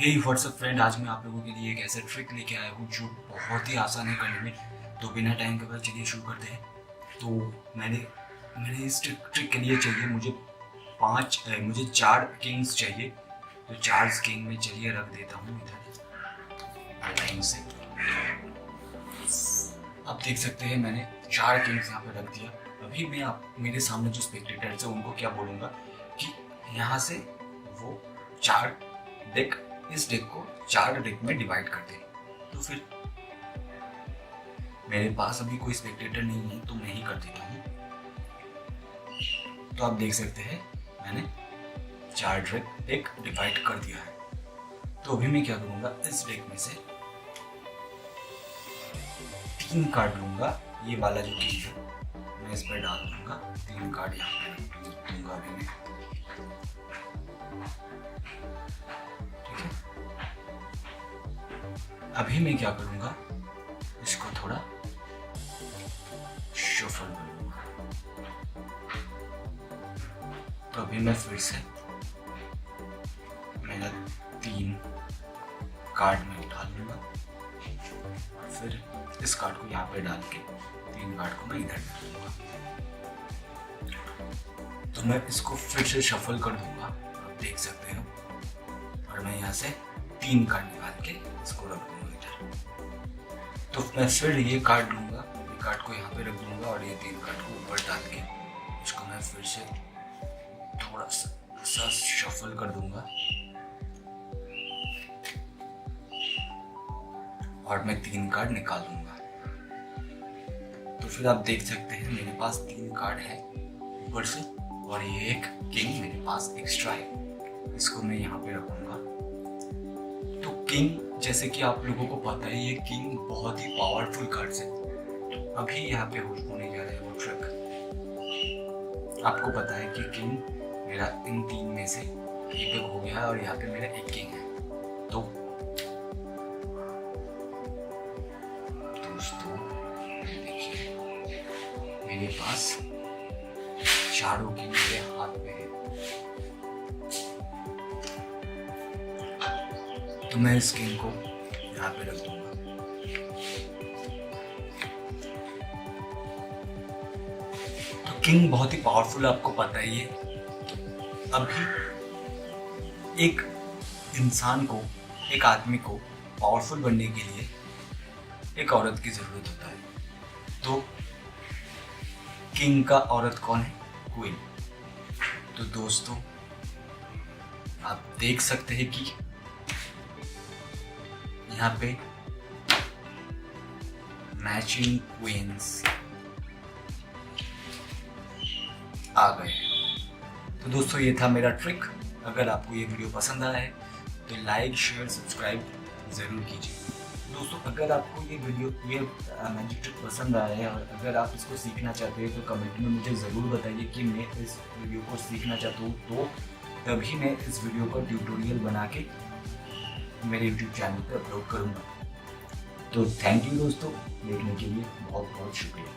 हे WhatsApp friend, आज मैं आप लोगों के लिए एक ऐसा ट्रिक लेके आया हूँ जो बहुत ही आसान है करने में। तो बिना टाइम के बाद चलिए शुरू करते हैं। तो मैंने इस ट्रिक के लिए चाहिए मुझे 4 किंग्स चाहिए। तो 4 किंग में चलिए रख देता हूँ इधर लाइन से। आप देख सकते हैं मैंने 4 किंग्स यहाँ पे रख दिया। अभी मैं मेरे सामने जो स्पेक्टेटर्स है उनको क्या बोलूँगा कि यहाँ से वो 4 डेक, इस डेक को 4 डेक में डिवाइड कर दे। तो फिर मेरे पास अभी कोई स्पेक्टेटर नहीं है तो मैं ही कर देता हूँ। तो आप देख सकते हैं मैंने 4 डेक डिवाइड कर दिया है। तो अभी मैं क्या करूँगा, इस डेक में से 3 कार्ड लूँगा। ये वाला जो किंग है मैं इस पर डाल दूँगा। 3 कार्ड यहाँ पे दूँगा अभी मैं। अभी मैं क्या करूँगा, इसको थोड़ा शफल करूँगा। तो अभी मैं फिर से मेरा 3 कार्ड में उठा लूँगा और फिर इस कार्ड को यहाँ पे डाल के 3 कार्ड को मैं इधर डाल दूँगा। तो मैं इसको फिर से शफल कर दूँगा, आप देख सकते हो। और मैं यहाँ से 3 कार्ड निकाल के इसको रख दूँगा इधर। तो मैं फिर ये कार्ड लूँगा, ये कार्ड को यहाँ पे रख दूँगा और ये 3 कार्ड को ऊपर डाल के इसको मैं फिर से थोड़ा सा शफल कर दूँगा और मैं 3 कार्ड निकाल दूँगा। तो फिर आप देख सकते हैं मेरे पास 3 कार्ड है ऊपर से और ये एक किंग मेरे पास एक्स्ट्रा है। इसको मैं यहाँ पे रखूँगा। तो किंग, जैसे कि आप लोगों को पता है, ये किंग बहुत ही पावरफुल कार्ड्स है। अभी यहाँ पे होने जा रहा है वो ट्रिक। आपको पता है कि किंग मेरा इन 3 में से एक हो गया है और यहाँ पे मेरा एक किंग है। तो दोस्तों देखिए, मेरे पास चारों किंग मेरे हाथ में है। तो मैं इस किंग को यहाँ पे रख दूंगा। तो किंग बहुत ही पावरफुल, आपको पता ही है। तो अभी एक इंसान को, एक आदमी को पावरफुल बनने के लिए एक औरत की जरूरत होता है। तो किंग का औरत कौन है? क्वीन। तो दोस्तों आप देख सकते हैं कि यहाँ पे मैचिंग क्वींस आ गए। तो दोस्तों ये था मेरा ट्रिक। अगर आपको ये वीडियो पसंद आया है तो लाइक, शेयर, सब्सक्राइब ज़रूर कीजिए। दोस्तों अगर आपको ये मैजिक ट्रिक पसंद आया है और अगर आप इसको सीखना चाहते हैं तो कमेंट में मुझे ज़रूर बताइए कि मैं इस वीडियो को सीखना चाहता हूँ। तो तभी मैं इस वीडियो का ट्यूटोरियल बना के मेरे YouTube चैनल पर अपलोड करूँगा। तो थैंक यू दोस्तों, देखने के लिए बहुत बहुत शुक्रिया।